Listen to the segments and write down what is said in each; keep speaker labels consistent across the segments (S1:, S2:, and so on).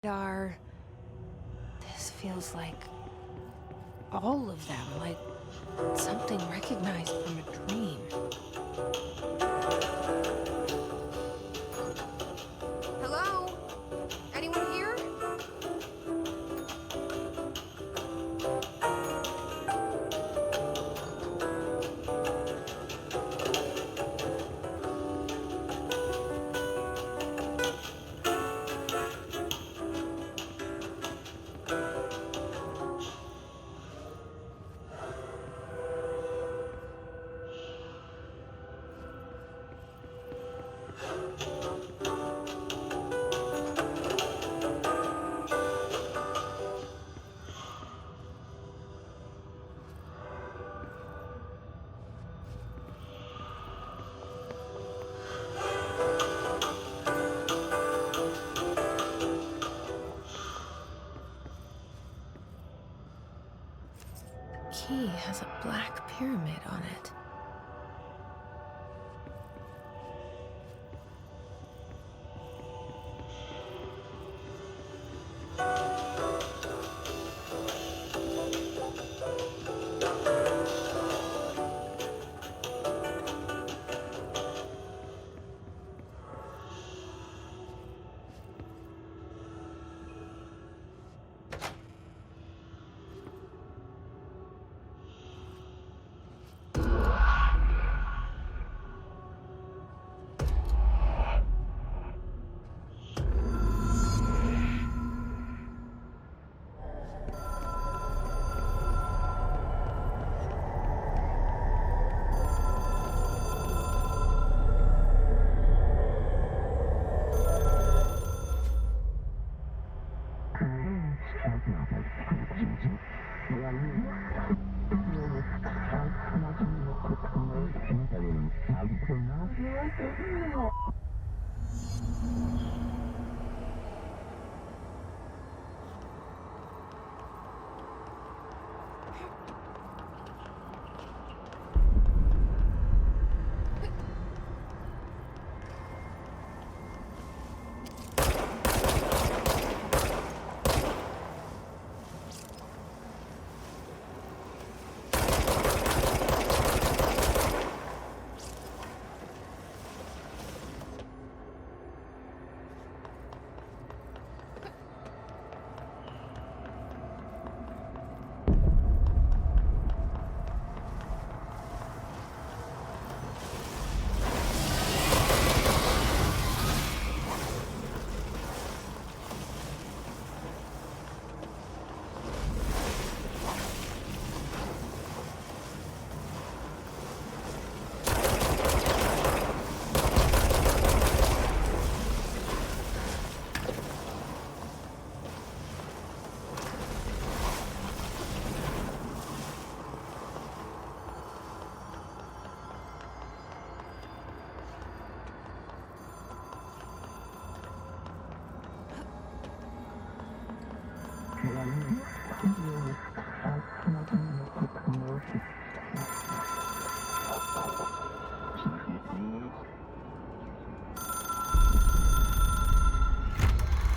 S1: Are. This feels like all of them, like something recognized from a dream. Hello? Anyone here? Key has a black pyramid on it.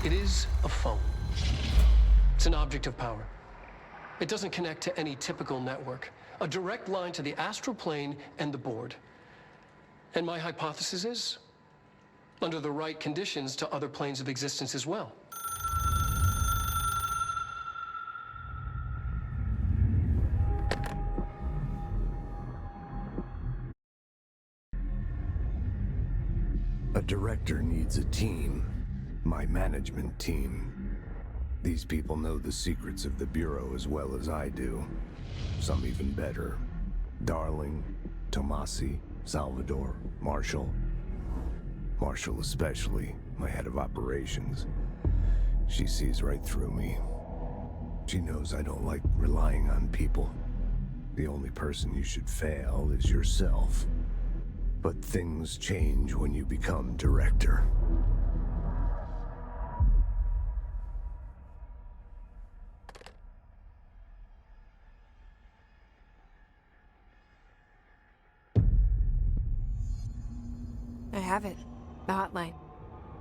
S2: It is a phone. It's an object of power. It doesn't connect to any typical network. A direct line to the astral plane and the board. And my hypothesis is, under the right conditions, to other planes of existence as well.
S3: A director needs a team. My management team. These people know the secrets of the Bureau as well as I do. Some even better. Darling, Tomasi, Salvador, Marshall. Marshall especially, my head of operations. She sees right through me. She knows I don't like relying on people. The only person you should fail is yourself. But things change when you become director.
S1: I have it. The hotline.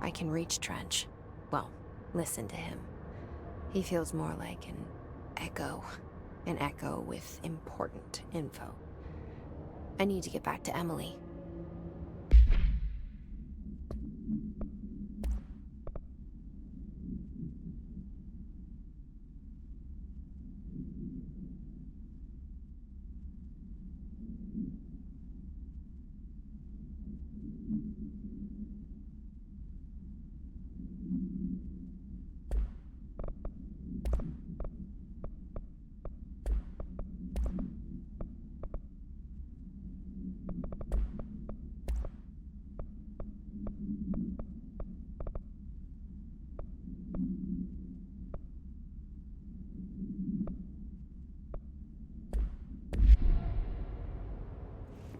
S1: I can reach Trench. Well, listen to him. He feels more like an echo with important info. I need to get back to Emily.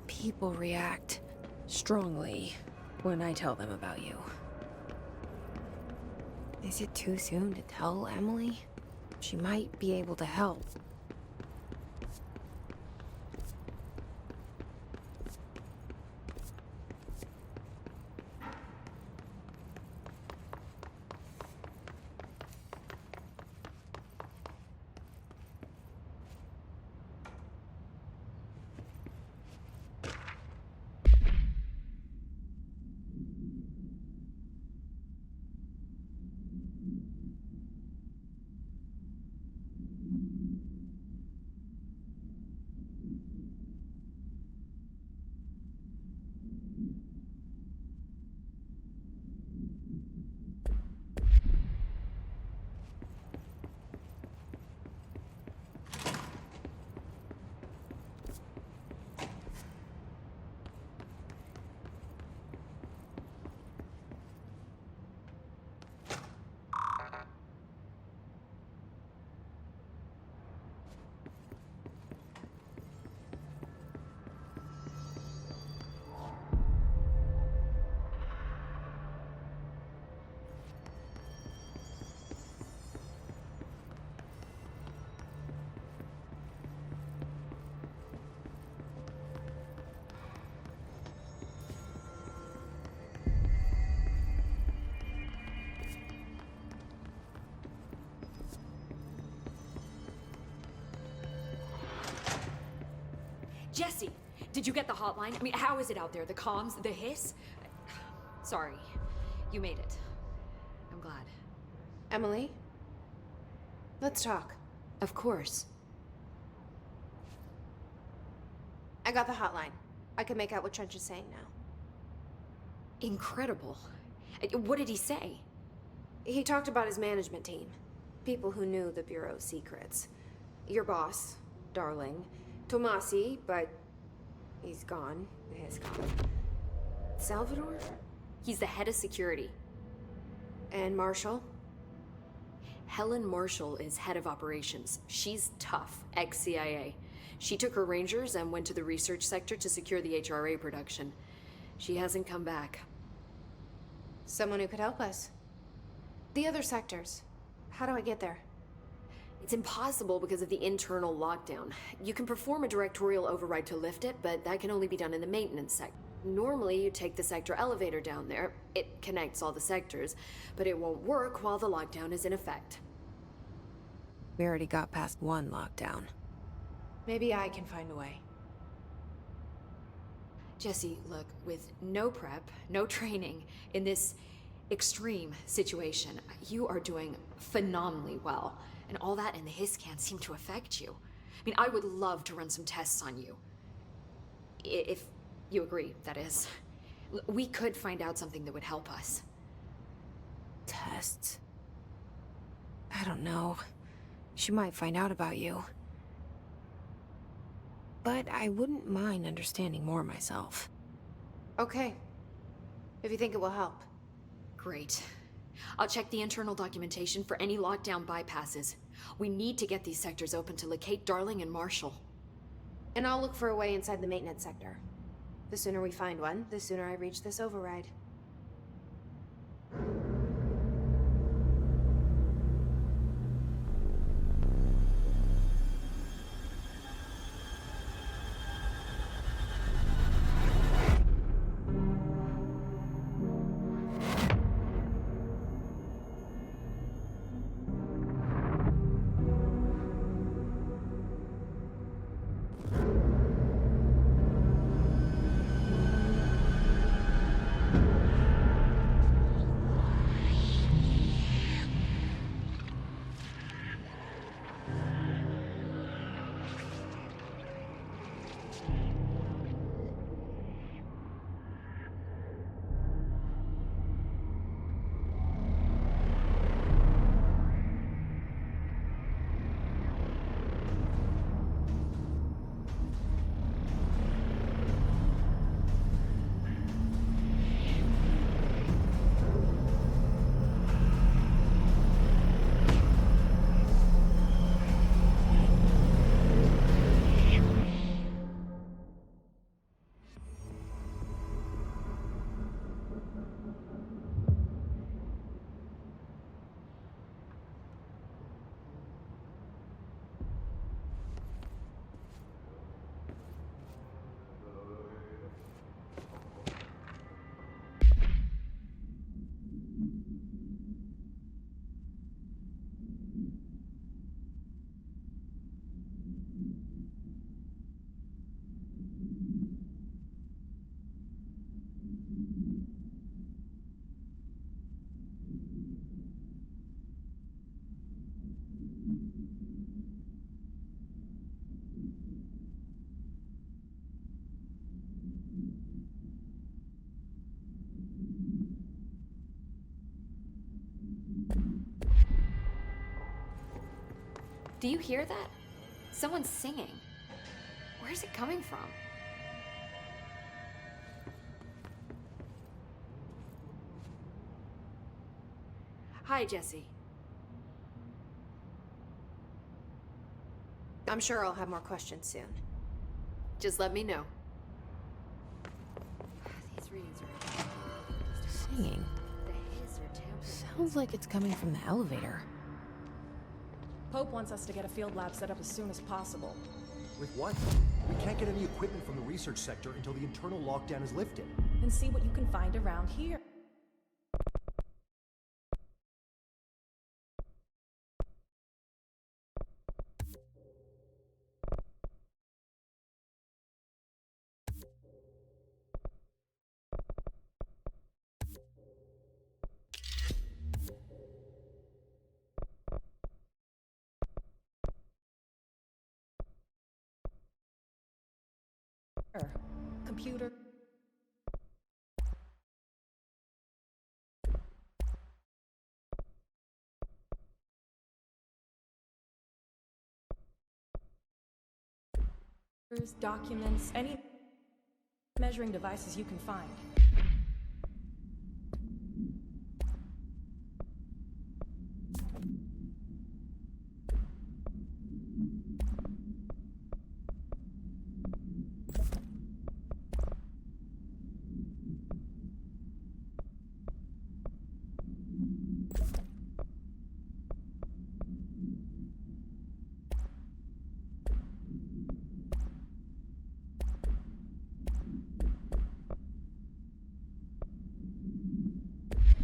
S1: People react strongly when I tell them about you. Is it too soon to tell Emily? She might be able to help.
S4: Jesse, did you get the hotline? I mean, how is it out there? The comms, the hiss? Sorry, you made it. I'm glad.
S1: Emily? Let's talk.
S4: Of course.
S1: I got the hotline. I can make out what Trench is saying now.
S4: Incredible. What did he say?
S1: He talked about his management team. People who knew the Bureau's secrets. Your boss, Darling. Tomasi, but he's gone. He's gone. Salvador?
S4: He's the head of security.
S1: And Marshall?
S4: Helen Marshall is head of operations. She's tough, ex-CIA. She took her Rangers and went to the research sector to secure the HRA production. She hasn't come back.
S1: Someone who could help us. The other sectors. How do I get there?
S4: It's impossible because of the internal lockdown. You can perform a directorial override to lift it, but that can only be done in the maintenance sector. Normally, you take the sector elevator down there. It connects all the sectors, but it won't work while the lockdown is in effect.
S1: We already got past one lockdown. Maybe I can find a way.
S4: Jesse, look, with no prep, no training, in this extreme situation, you are doing phenomenally well. And all that and the hiss can't seem to affect you. I mean, I would love to run some tests on you. If you agree, that is. We could find out something that would help us.
S1: Tests? I don't know. She might find out about you. But I wouldn't mind understanding more myself. Okay. If you think it will help.
S4: Great. I'll check the internal documentation for any lockdown bypasses. We need to get these sectors open to locate Darling and Marshall.
S1: And I'll look for a way inside the maintenance sector. The sooner we find one, the sooner I reach this override.
S4: Do you hear that? Someone's singing. Where's it coming from? Hi, Jesse.
S1: I'm sure I'll have more questions soon.
S4: Just let me know. These readings are...
S5: Singing.
S4: The hiss or tempo.
S5: Sounds like it's coming from the elevator.
S6: Pope wants us to get a field lab set up as soon as possible.
S7: With what? We can't get any equipment from the research sector until the internal lockdown is lifted.
S6: And see what you can find around here. Computer. Documents, any measuring devices you can find.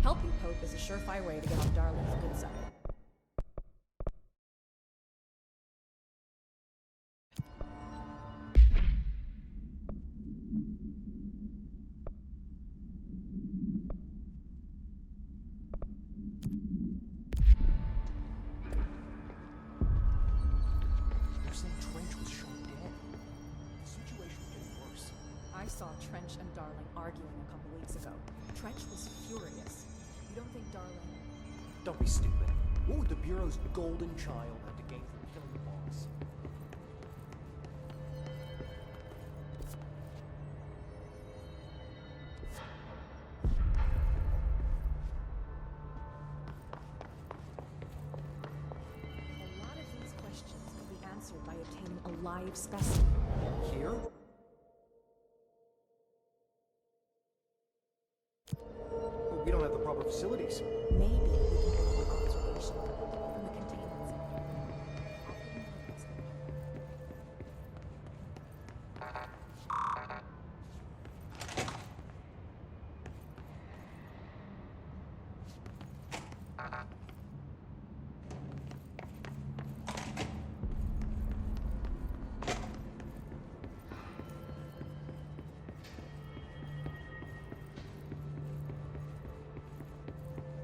S6: Helping Pope is a surefire way to get on Darling's good side.
S7: They're saying Trench was shot dead. The situation's getting worse.
S6: I saw Trench and Darling arguing a couple weeks ago. Trench was furious. You don't think Darling...
S7: Don't be stupid. What would the Bureau's golden child have to gain from killing the boss?
S6: A lot of these questions could be answered by obtaining a live specimen.
S7: Here? But we don't have the proper facilities.
S6: Maybe we can get a good observation from the containment zone. I'll put in notes.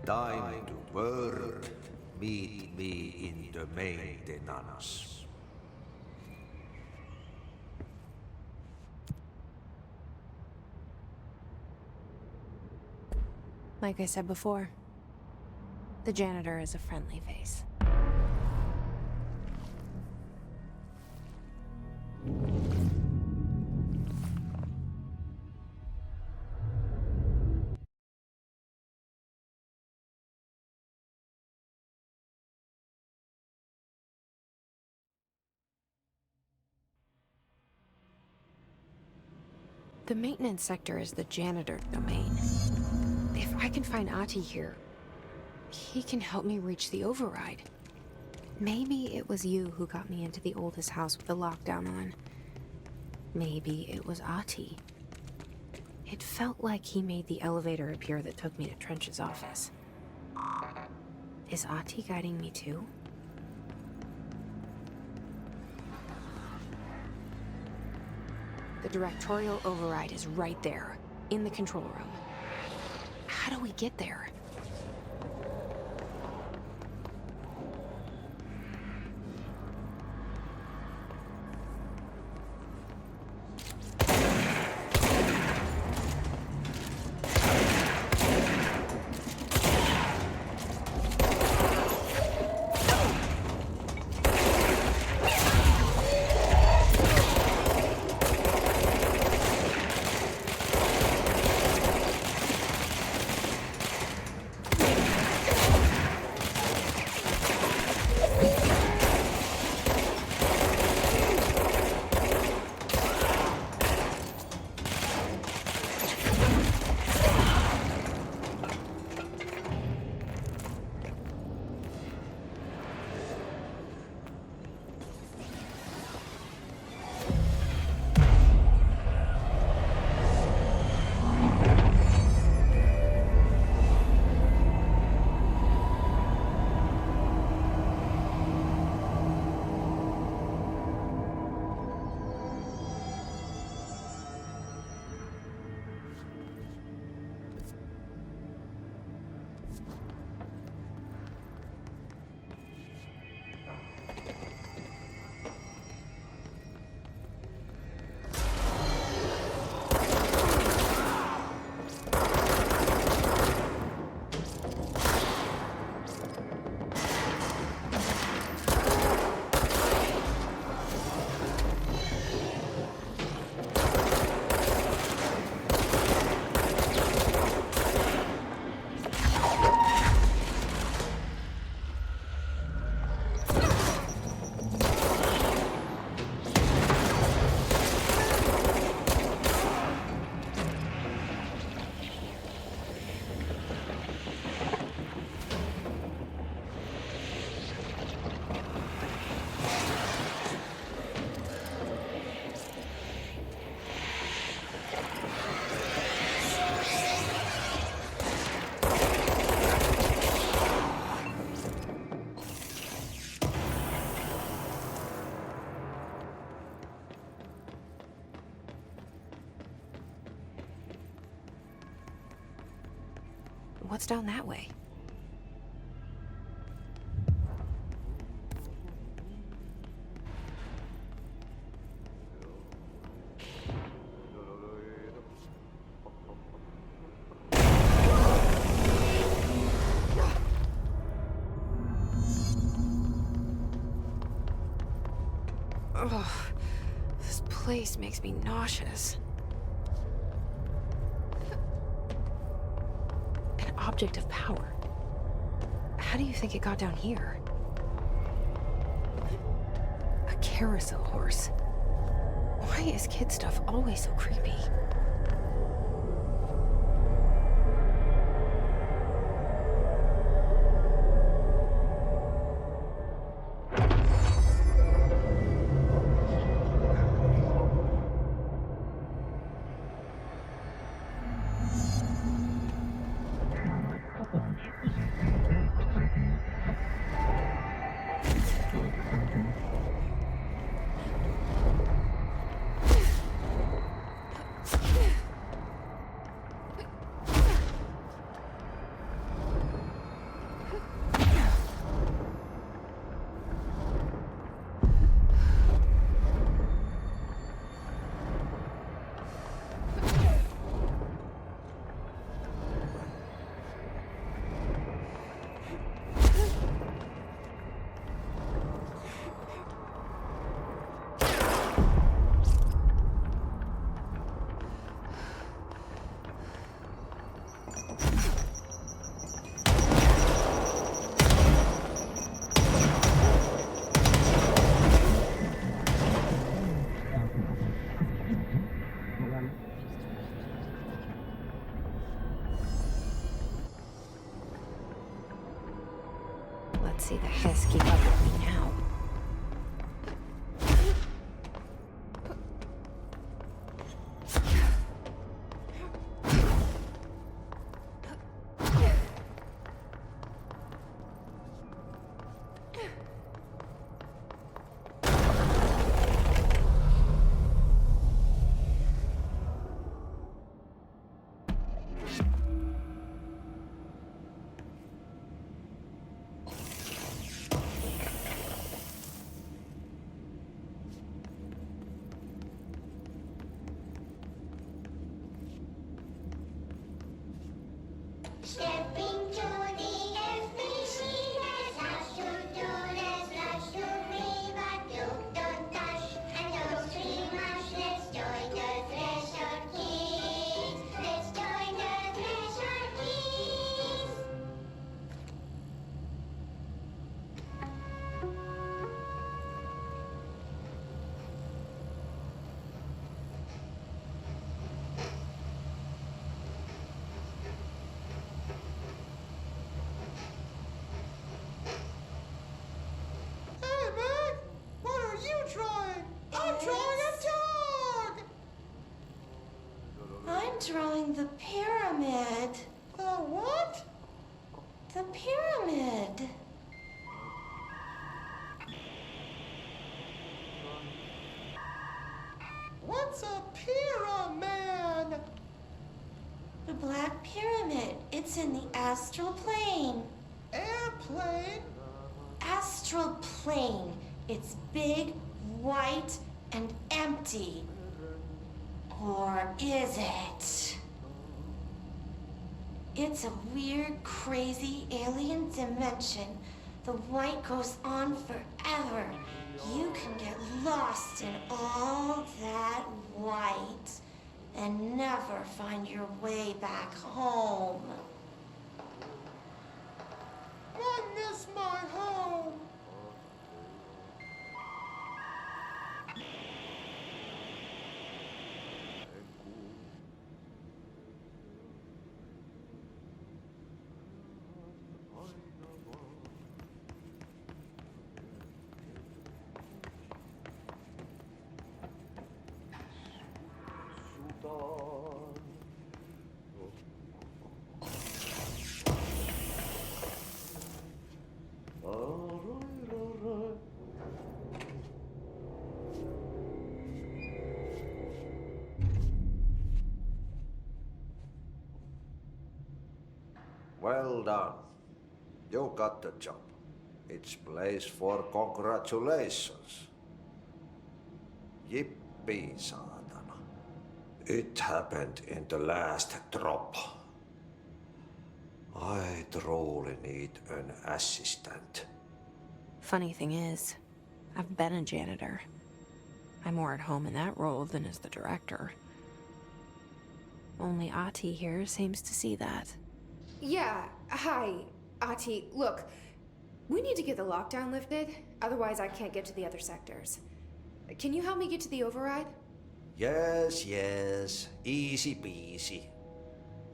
S8: Time to work. Meet me in the maintenance.
S5: Like I said before, the janitor is a friendly face. The maintenance sector is the janitor domain. If I can find Ahti here, he can help me reach the override. Maybe it was you who got me into the oldest house with the lockdown on. Maybe it was Ahti. It felt like he made the elevator appear that took me to Trench's office. Is Ahti guiding me too? The directorial override is right there, in the control room. How do we get there? What's down that way? Ugh, this place makes me nauseous. An object of power. How do you think it got down here? A carousel horse. Why is kid stuff always so creepy? Let's see the Hess keep up with me now.
S9: Stepping to the FBC has has to do this, let's do me, but look, don't touch, and don't scream much. Let's join the Thresher Kids. Let's join the Thresher Kids.
S7: Hey, man! What are you drawing? I'm drawing a dog!
S9: I'm drawing the pyramid.
S7: The what?
S9: The pyramid.
S7: What's a pyramid?
S9: The Black Pyramid. It's in the astral plane.
S7: Airplane?
S9: Astral plane. It's big, white, and empty. Or is it? It's a weird, crazy alien dimension. The white goes on forever. You can get lost in all that white and never find your way back home.
S7: I miss my home.
S8: Well done. You got the job. It's place for congratulations. Yippee, saatana. It happened in the last drop. I truly need an assistant.
S5: Funny thing is, I've been a janitor. I'm more at home in that role than as the director. Only Ati here seems to see that.
S1: Yeah, hi, Ati. Look, we need to get the lockdown lifted, otherwise I can't get to the other sectors. Can you help me get to the override?
S8: Yes, yes. Easy peasy.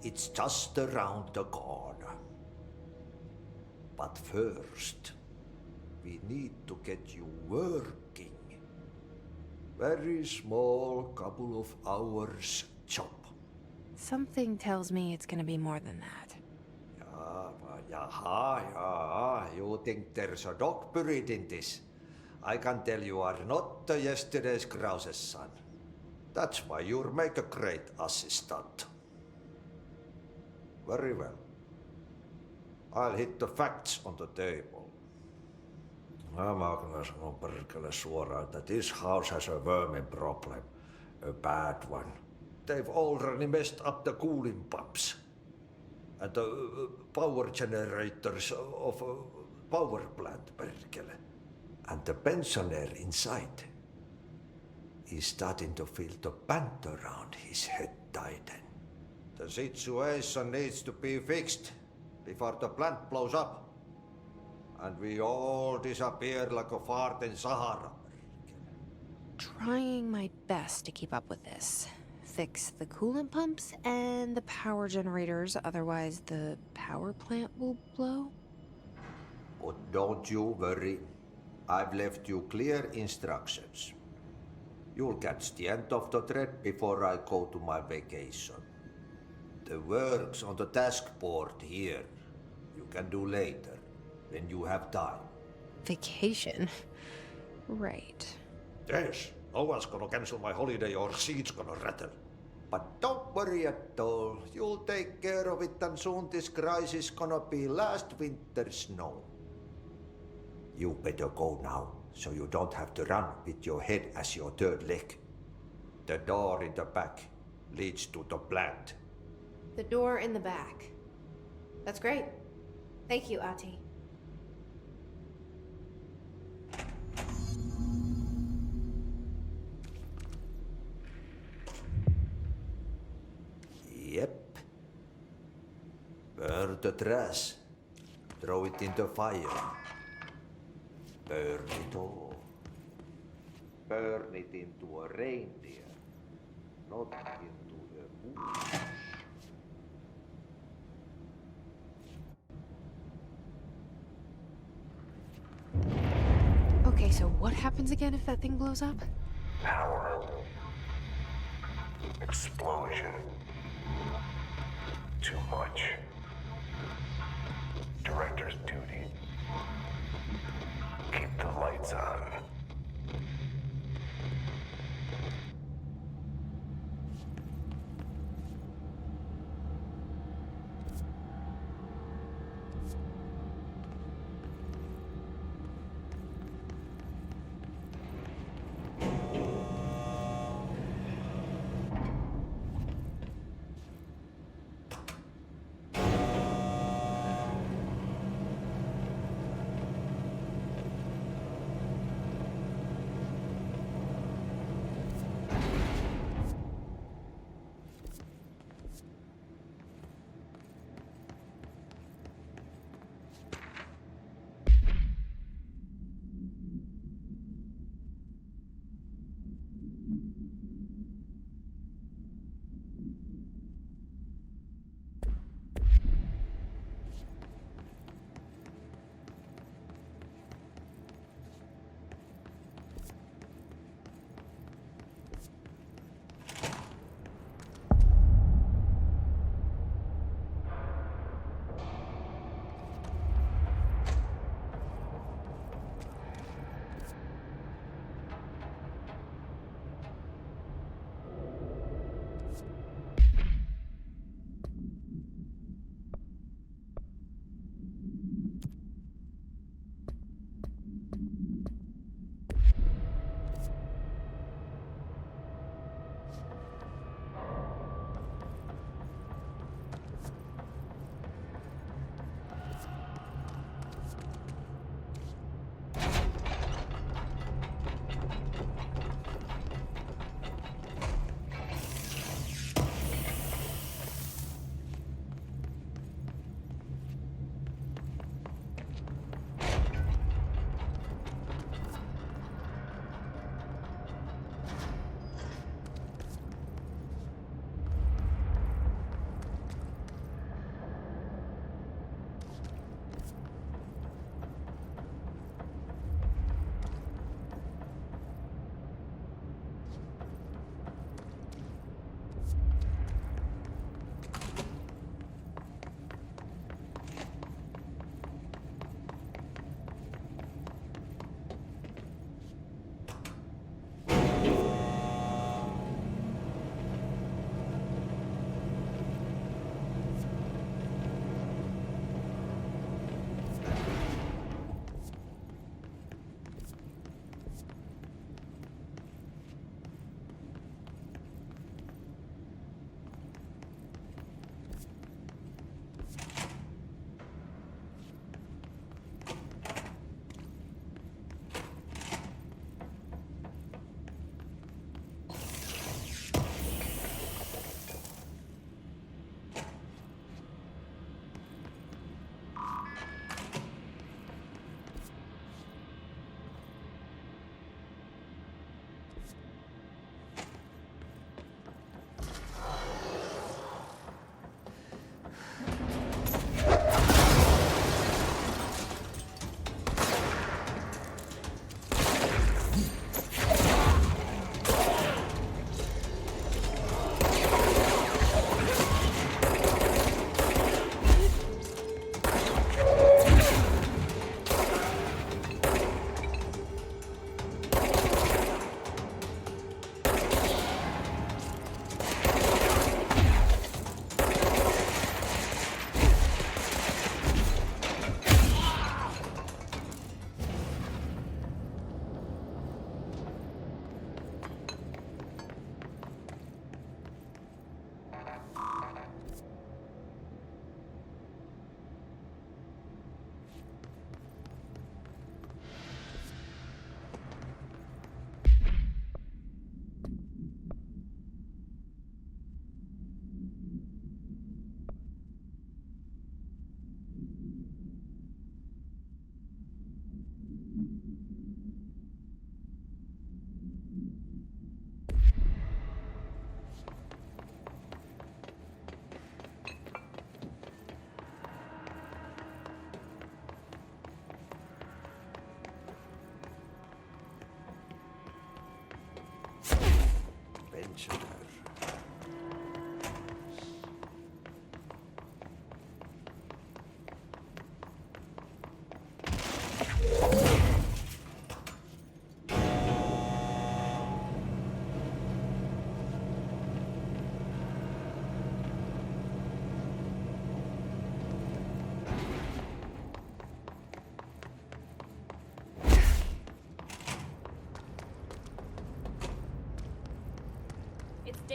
S8: It's just around the corner. But first, we need to get you working. Very small, couple of hours job.
S5: Something tells me it's gonna be more than that.
S8: Yeah. You think there's a dog buried in this? I can tell you are not the yesterday's Krause's son. That's why you'll make a great assistant. Very well. I'll hit the facts on the table. Mä kyllä sanon perkele suoraan, että this house has a vermin problem. A bad one. They've already messed up the cooling pumps. And the power generators of a power plant, perkele. And the pensioner inside is starting to feel the band around his head tighten. The situation needs to be fixed before the plant blows up. And we all disappear like a fart in Sahara.
S5: Trying my best to keep up with this. Fix the coolant pumps and the power generators, otherwise the power plant will blow.
S8: But don't you worry. I've left you clear instructions. You'll catch the end of the thread before I go to my vacation. The work's on the task board here. You can do later, when you have time.
S5: Vacation? Right.
S8: Yes, no one's gonna cancel my holiday or seat's gonna rattle. But don't worry at all. You'll take care of it and soon this crisis gonna be last winter's snow. You better go now, so you don't have to run with your head as your third leg. The door in the back leads to the plant.
S1: The door in the back. That's great. Thank you, Ati.
S8: Yep. Burn the trash. Throw it in the fire. Burn it all. Burn it into a reindeer, not into a moose.
S5: Okay, so what happens again if that thing blows up?
S3: Power. Explosion. Too much. Director's duty. Keep the lights on.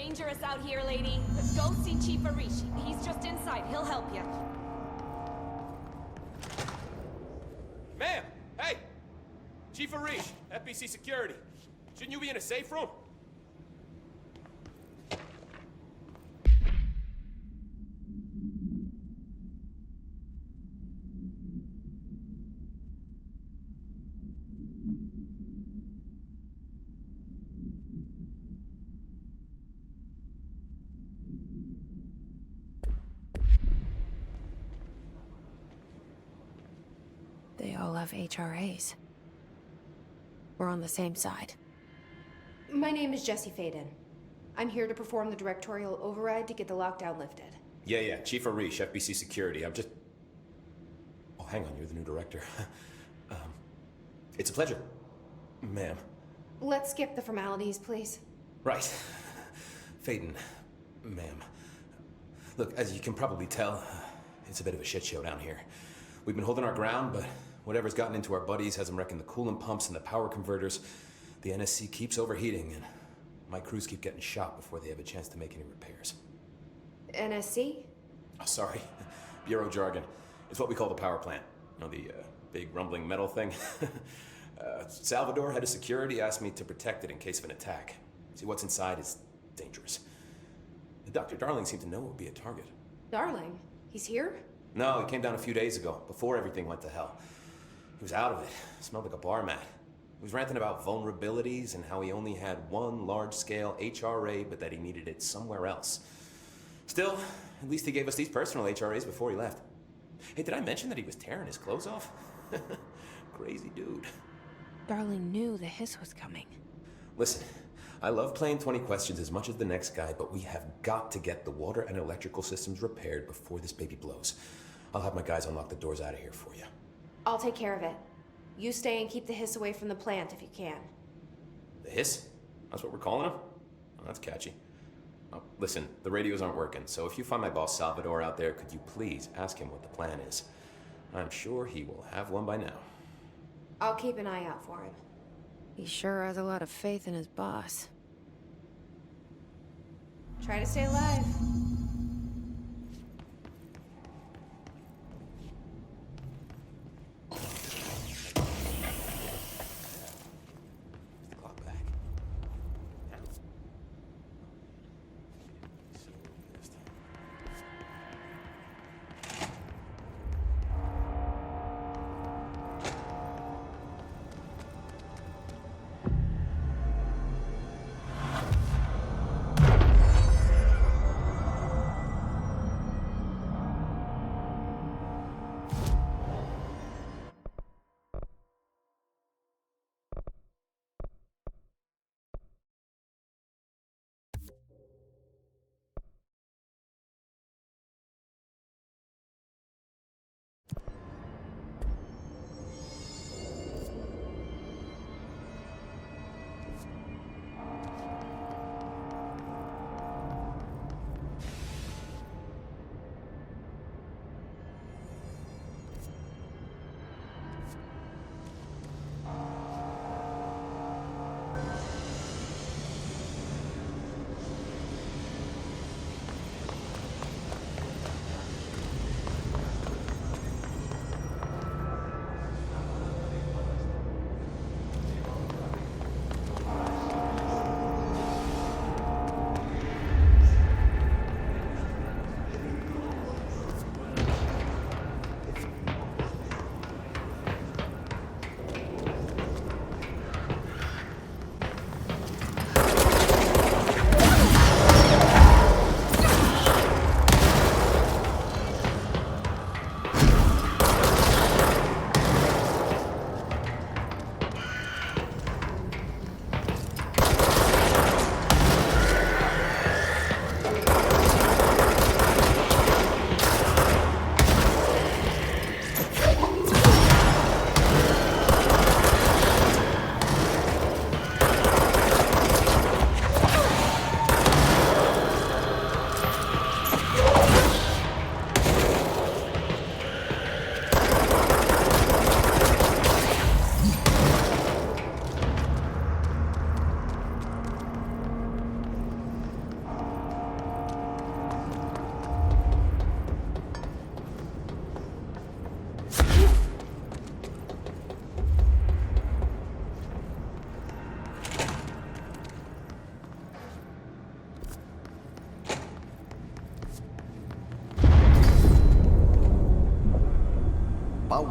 S10: dangerous out here, lady. Go see Chief Arish. He's just inside. He'll help you.
S11: Ma'am! Hey! Chief Arish, FBC Security. Shouldn't you be in a safe room?
S5: They all have HRAs. We're on the same side.
S1: My name is Jesse Faden. I'm here to perform the directorial override to get the lockdown lifted.
S11: Yeah, Chief Arish, FBC Security. I'm just... Oh, hang on, you're the new director. It's a pleasure, ma'am.
S1: Let's skip the formalities, please.
S11: Right. Faden, ma'am. Look, as you can probably tell, it's a bit of a shit show down here. We've been holding our ground, but whatever's gotten into our buddies has them wrecking the coolant pumps and the power converters. The NSC keeps overheating, and my crews keep getting shot before they have a chance to make any repairs.
S1: NSC?
S11: Oh, sorry. Bureau jargon. It's what we call the power plant. You know, the big rumbling metal thing? Salvador, head of security, asked me to protect it in case of an attack. See, what's inside is dangerous. Dr. Darling seemed to know it would be a target.
S1: Darling? He's here?
S11: No, he came down a few days ago, before everything went to hell. He was out of it. Smelled like a bar mat. He was ranting about vulnerabilities and how he only had one large-scale HRA, but that he needed it somewhere else. Still, at least he gave us these personal HRAs before he left. Hey, did I mention that he was tearing his clothes off? Crazy dude.
S5: Darling knew the hiss was coming.
S11: Listen, I love playing 20 questions as much as the next guy, but we have got to get the water and electrical systems repaired before this baby blows. I'll have my guys unlock the doors out of here for you.
S1: I'll take care of it. You stay and keep the hiss away from the plant if you can.
S11: The hiss? That's what we're calling him? Oh, that's catchy. Oh, listen, the radios aren't working, so if you find my boss Salvador out there, could you please ask him what the plan is? I'm sure he will have one by now.
S1: I'll keep an eye out for him.
S5: He sure has a lot of faith in his boss.
S1: Try to stay alive.
S11: Clock back.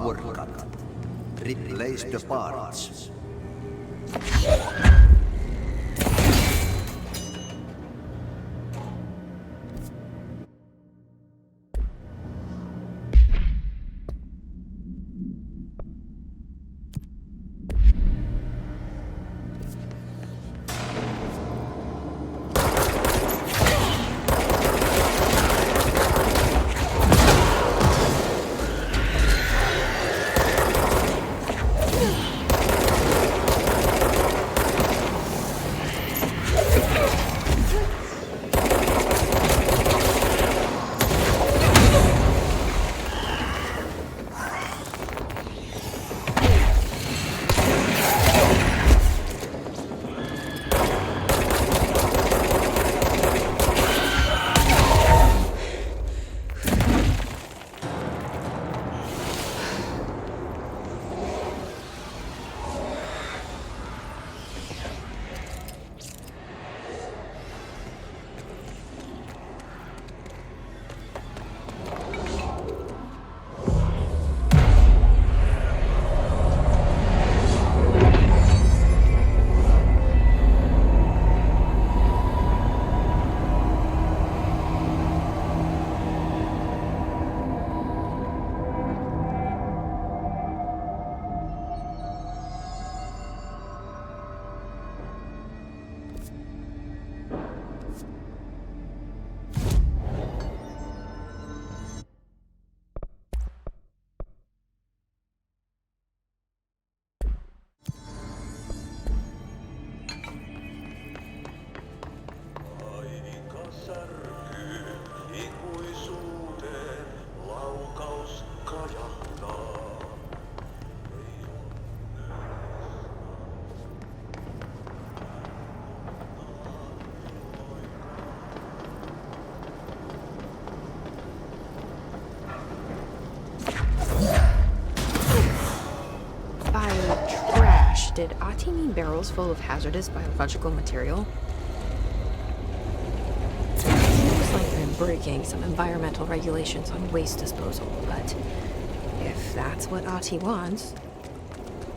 S12: uppercut. Replace the parts.
S5: Did Ati mean barrels full of hazardous biological material? Looks like I'm breaking some environmental regulations on waste disposal, but if that's what Ati wants,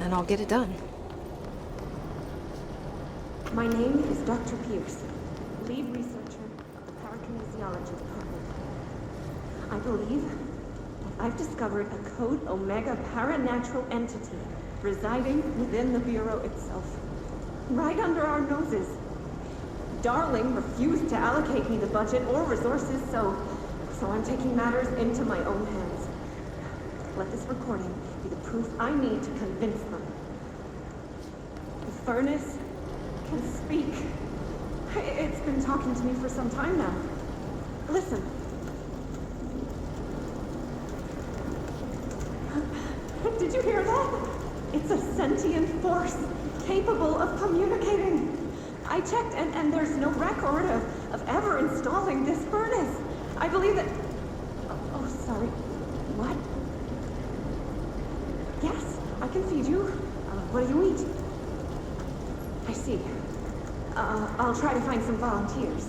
S5: then I'll get it done.
S13: My name is Dr. Pierce, lead researcher of the parakinesiology department. I believe that I've discovered a Code Omega paranatural entity residing within the Bureau itself, right under our noses. Darling refused to allocate me the budget or resources, so I'm taking matters into my own hands. Let this recording be the proof I need to convince them. The furnace can speak. It's been talking to me for some time now. Listen. Did you hear that? It's a sentient force, capable of communicating. I checked, and there's no record of ever installing this furnace. I believe that... Oh, sorry. What? Yes, I can feed you. What do you eat? I see. I'll try to find some volunteers.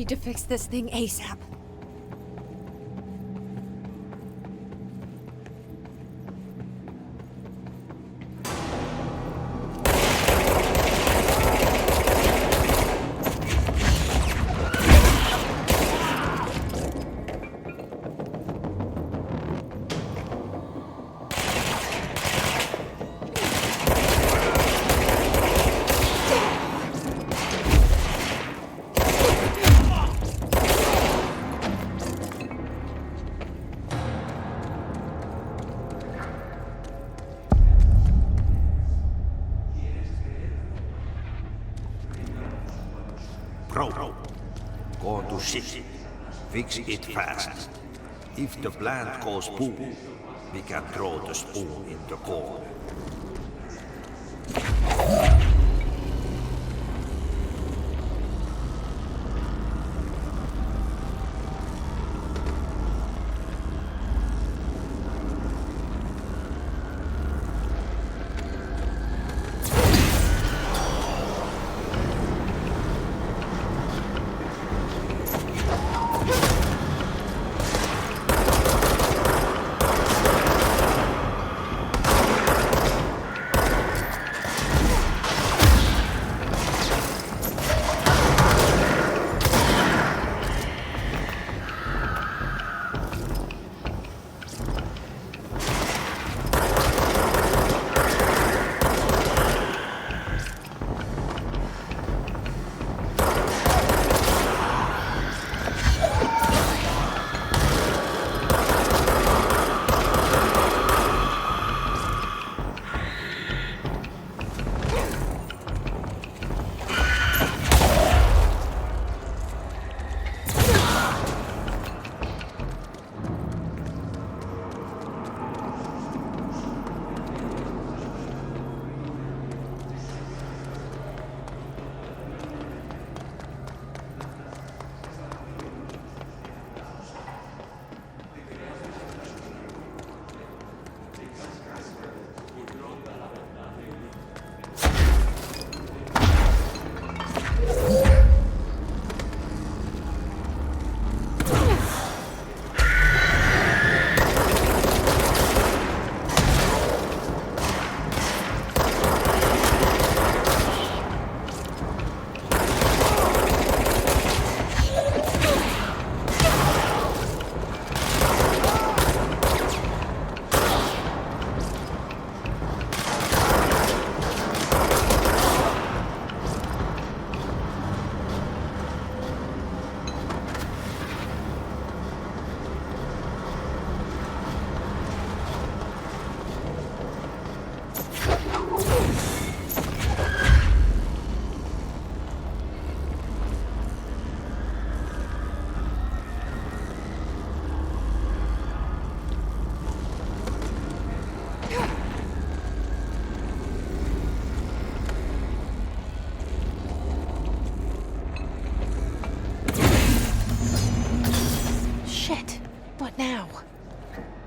S5: need to fix this thing ASAP.
S12: Bro, go to shit. Fix it fast. If the plant goes boom, we can throw the spoon in the corner.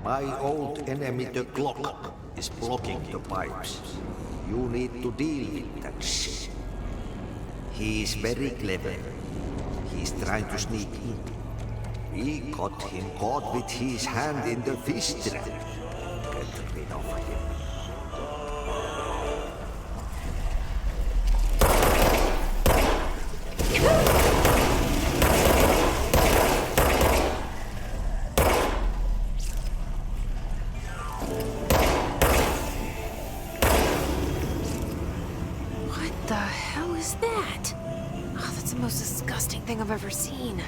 S12: My old enemy, the clock, is blocking the pipes. You need to deal with that shit. He is very clever. He's trying to sneak in. We got him caught with his hand in the fish trap. Get rid of him.
S5: Thing I've ever seen.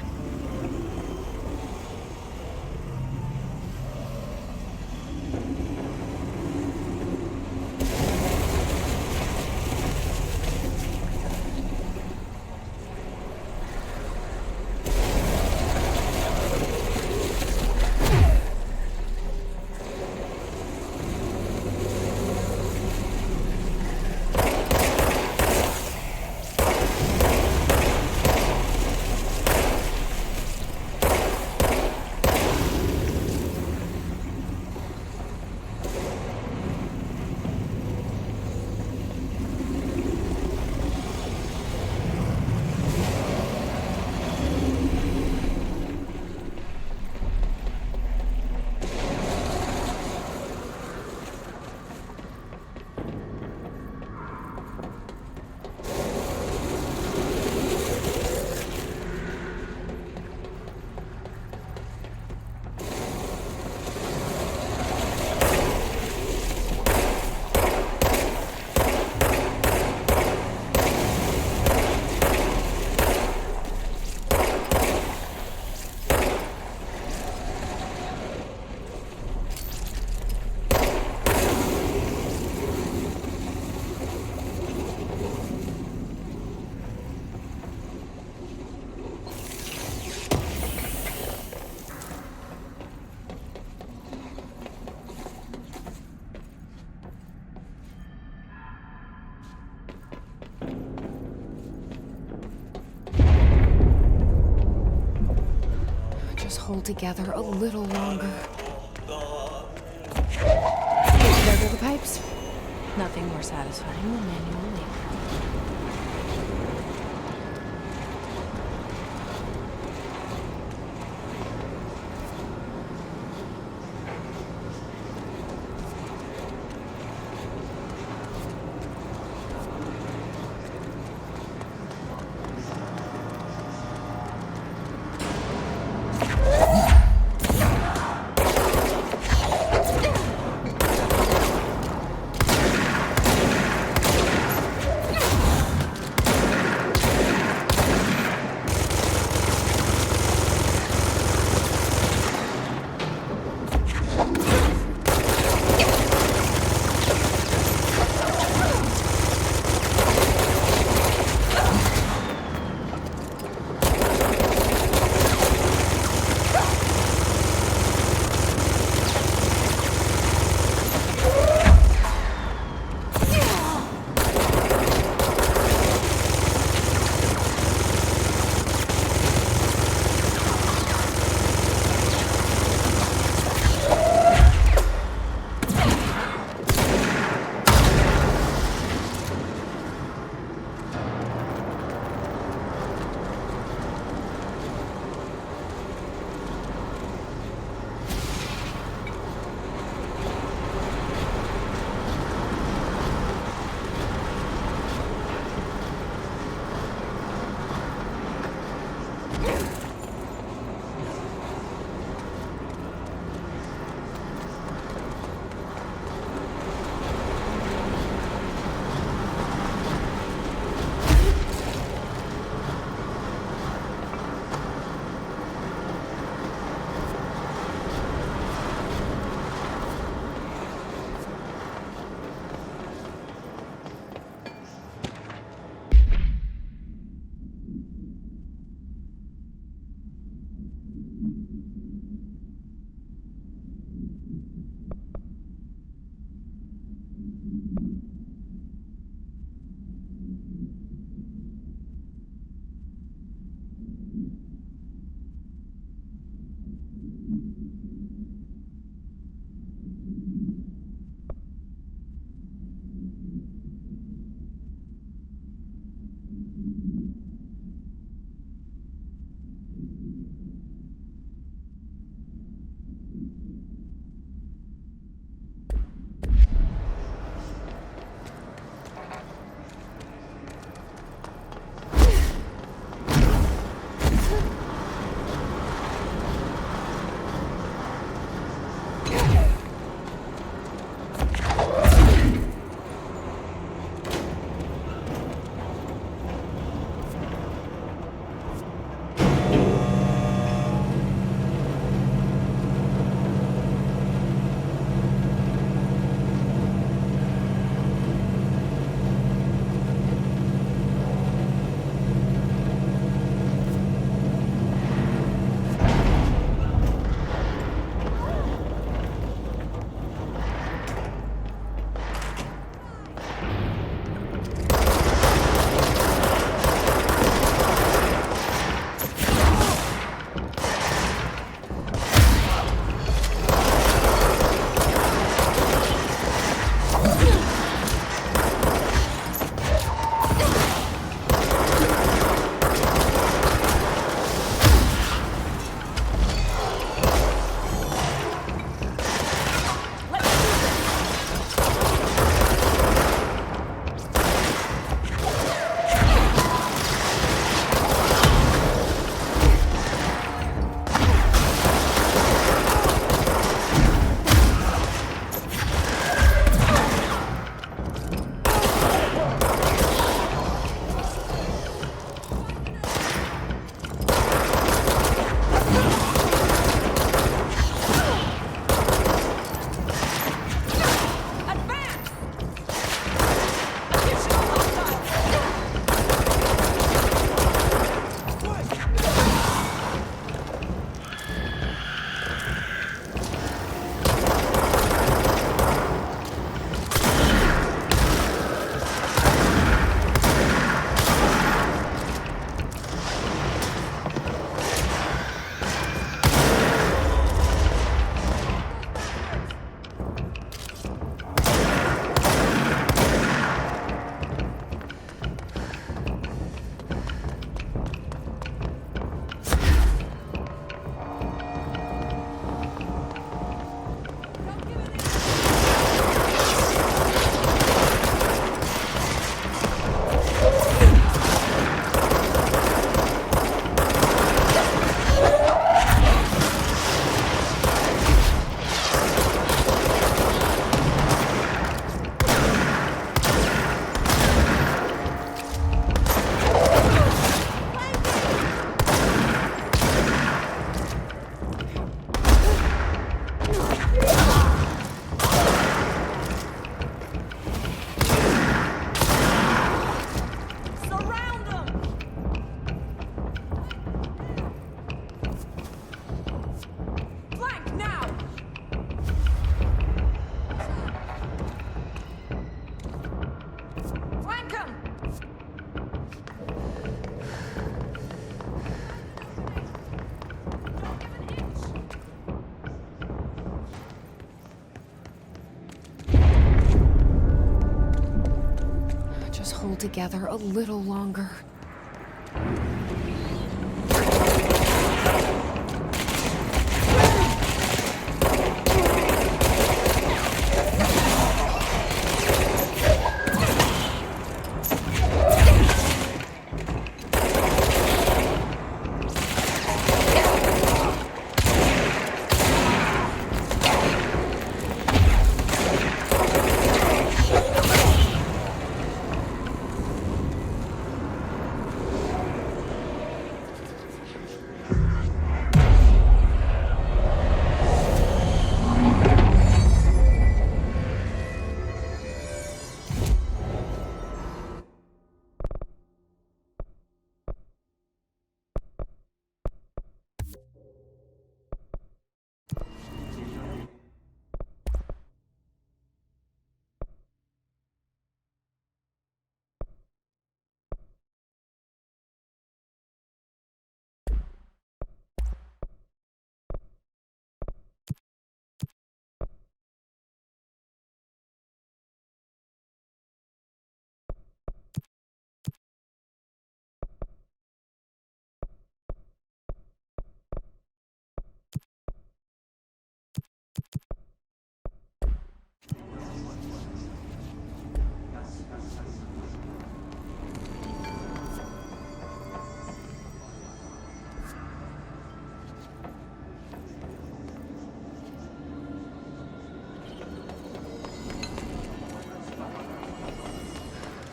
S5: just hold together a little longer. There go the pipes. Nothing more satisfying than manual labor. together a little longer.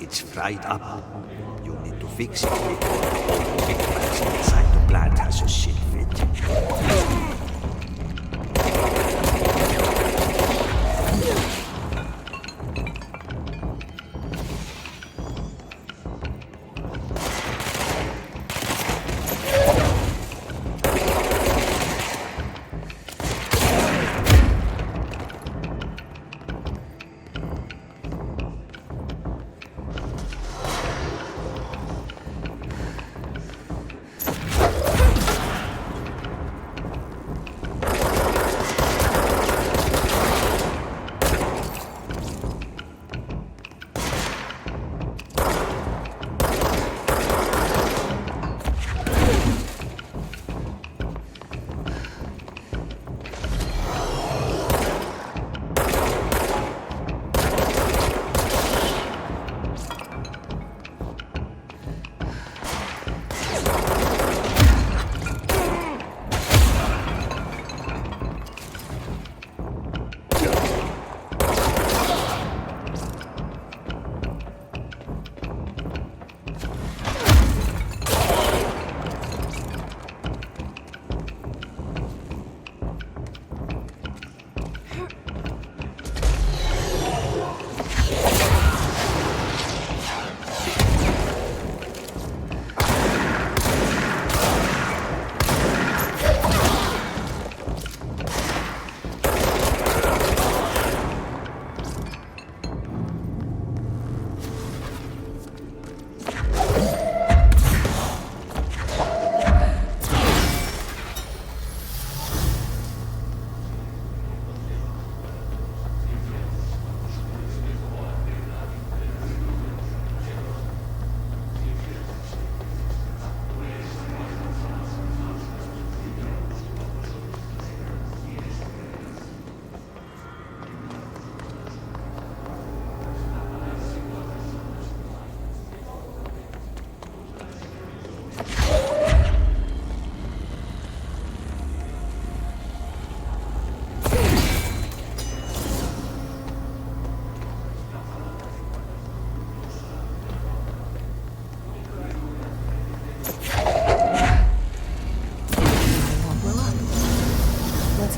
S12: It's fried up. You need to fix it before the big person inside the plant has a shit fit.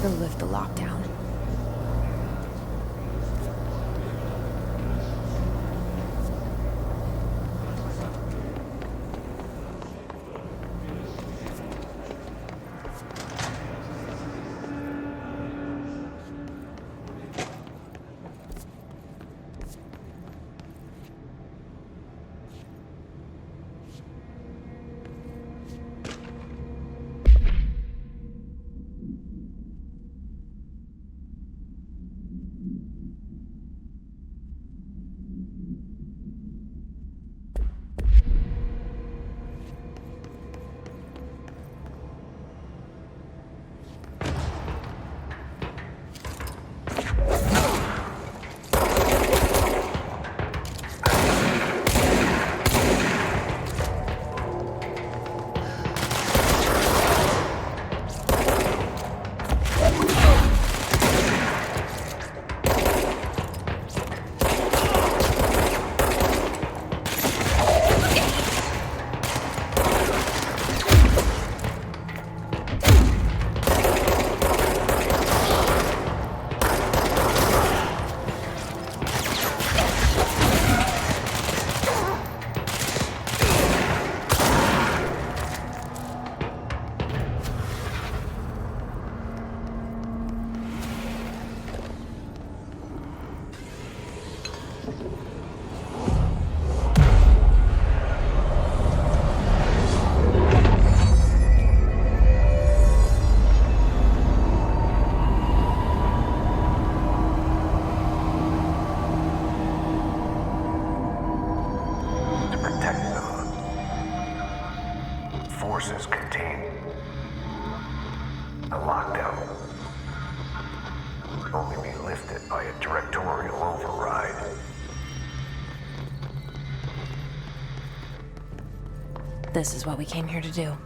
S5: Go lift the lockdown.
S3: could only be lifted by a directorial override.
S5: This is what we came here to do.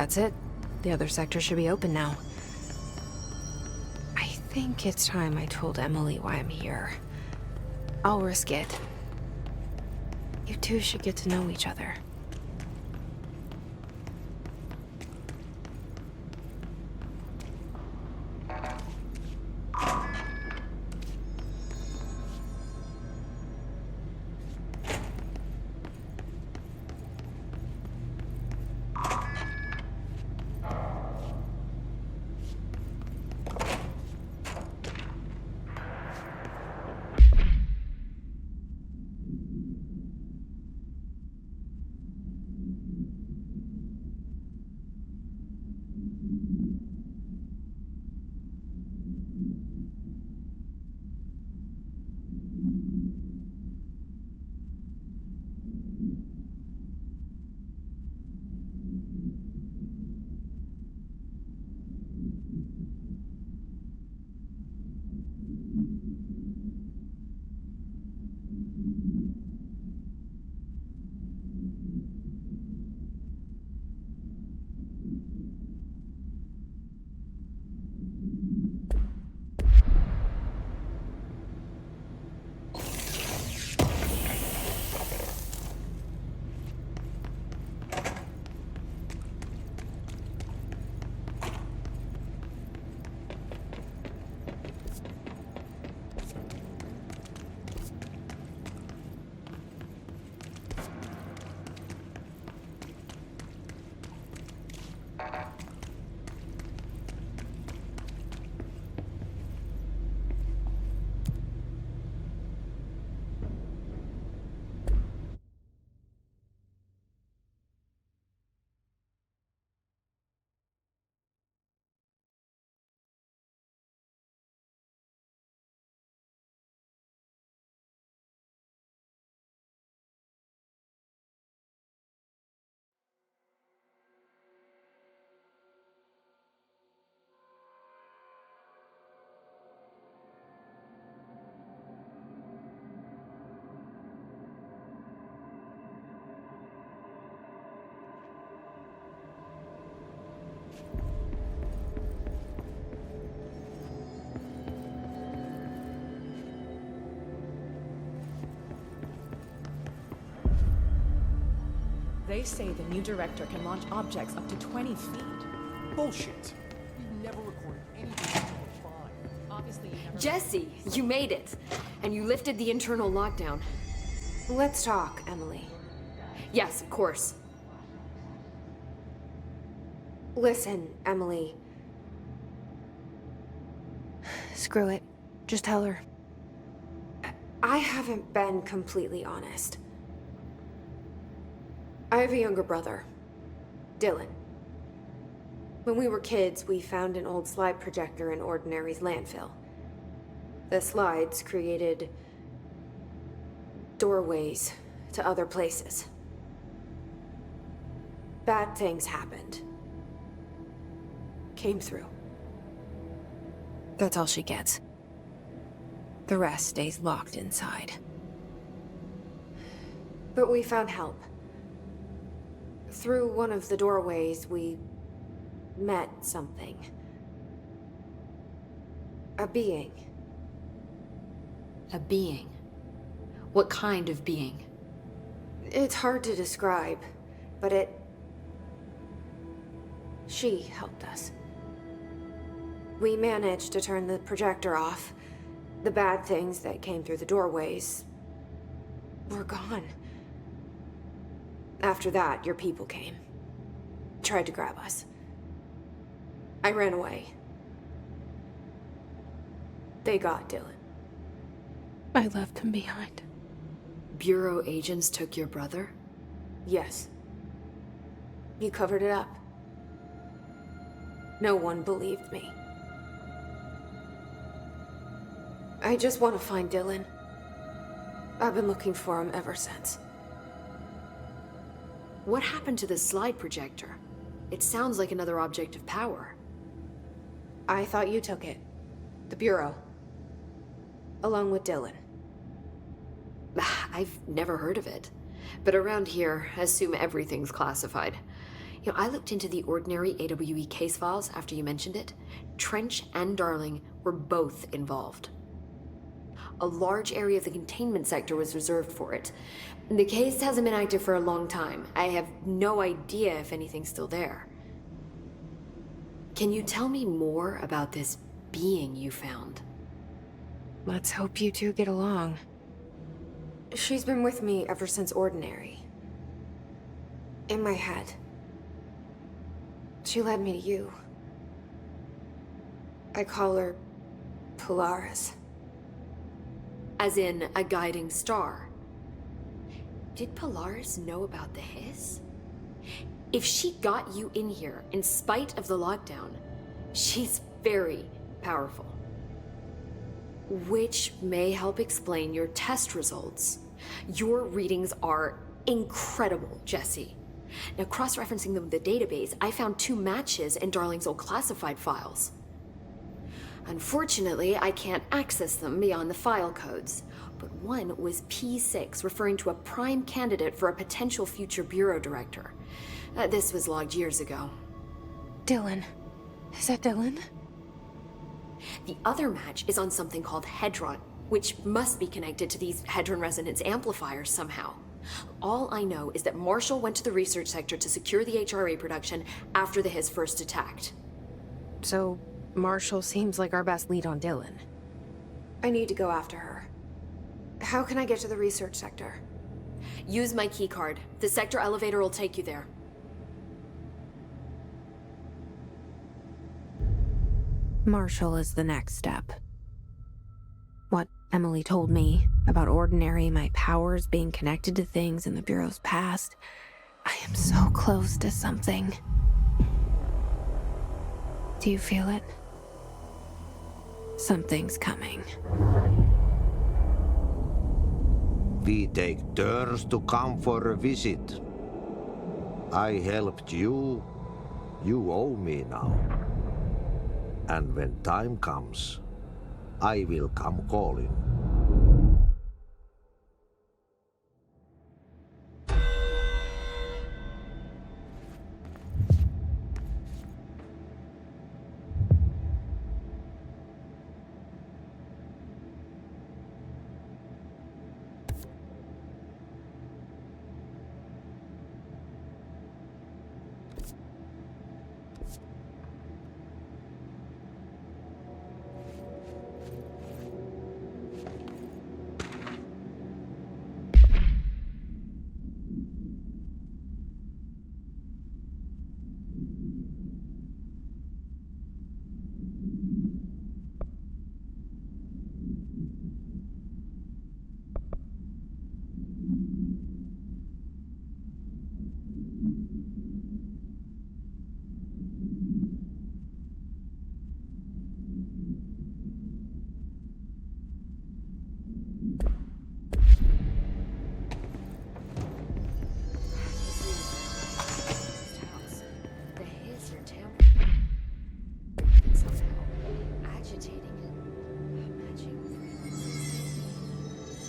S5: That's it. The other sector should be open now. I think it's time I told Emily why I'm here. I'll risk it. You two should get to know each other.
S6: They say the new director can launch objects up to 20 feet.
S2: Bullshit. We've never recorded anything over 5.
S6: Obviously, you never...
S4: Jesse, you made it. And you lifted the internal lockdown.
S1: Let's talk, Emily.
S4: Yes, of course.
S1: Listen, Emily.
S5: Screw it. Just tell her.
S1: I haven't been completely honest. I have a younger brother, Dylan. When we were kids, we found an old slide projector in Ordinary's landfill. The slides created doorways to other places. Bad things happened. Came through.
S5: That's all she gets. The rest stays locked inside.
S1: But we found help. Through one of the doorways, we met something. A being.
S4: A being? What kind of being?
S1: It's hard to describe, but she helped us. We managed to turn the projector off. The bad things that came through the doorways were gone. After that, your people came. Tried to grab us. I ran away. They got Dylan.
S5: I left him behind.
S4: Bureau agents took your brother?
S1: Yes. You covered it up. No one believed me. I just want to find Dylan. I've been looking for him ever since.
S4: What happened to the slide projector? It sounds like another object of power.
S1: I thought you took it. The Bureau. Along with Dylan.
S4: I've never heard of it. But around here, I assume everything's classified. You know, I looked into the ordinary AWE case files after you mentioned it. Trench and Darling were both involved. A large area of the containment sector was reserved for it. The case hasn't been active for a long time. I have no idea if anything's still there. Can you tell me more about this being you found?
S5: Let's hope you two get along.
S1: She's been with me ever since Ordinary. In my head. She led me to you. I call her Polaris.
S4: As in a guiding star. Did Polaris know about the hiss? If she got you in here in spite of the lockdown, she's very powerful. Which may help explain your test results. Your readings are incredible, Jesse. Now, cross-referencing them with the database, I found 2 matches in Darling's old classified files. Unfortunately, I can't access them beyond the file codes, but one was P6, referring to a prime candidate for a potential future bureau director. This was logged years ago.
S5: Dylan. Is that Dylan?
S4: The other match is on something called Hedron, which must be connected to these Hedron resonance amplifiers somehow. All I know is that Marshall went to the research sector to secure the HRA production after the hiss first attacked.
S5: So, Marshall seems like our best lead on Dylan.
S1: I need to go after her. How can I get to the research sector?
S4: Use my keycard. The sector elevator will take you there.
S5: Marshall is the next step. What Emily told me about Ordinary, my powers being connected to things in the Bureau's past, I am so close to something. Do you feel it? Something's coming.
S12: We take turns to come for a visit. I helped you. You owe me now. And when time comes, I will come calling.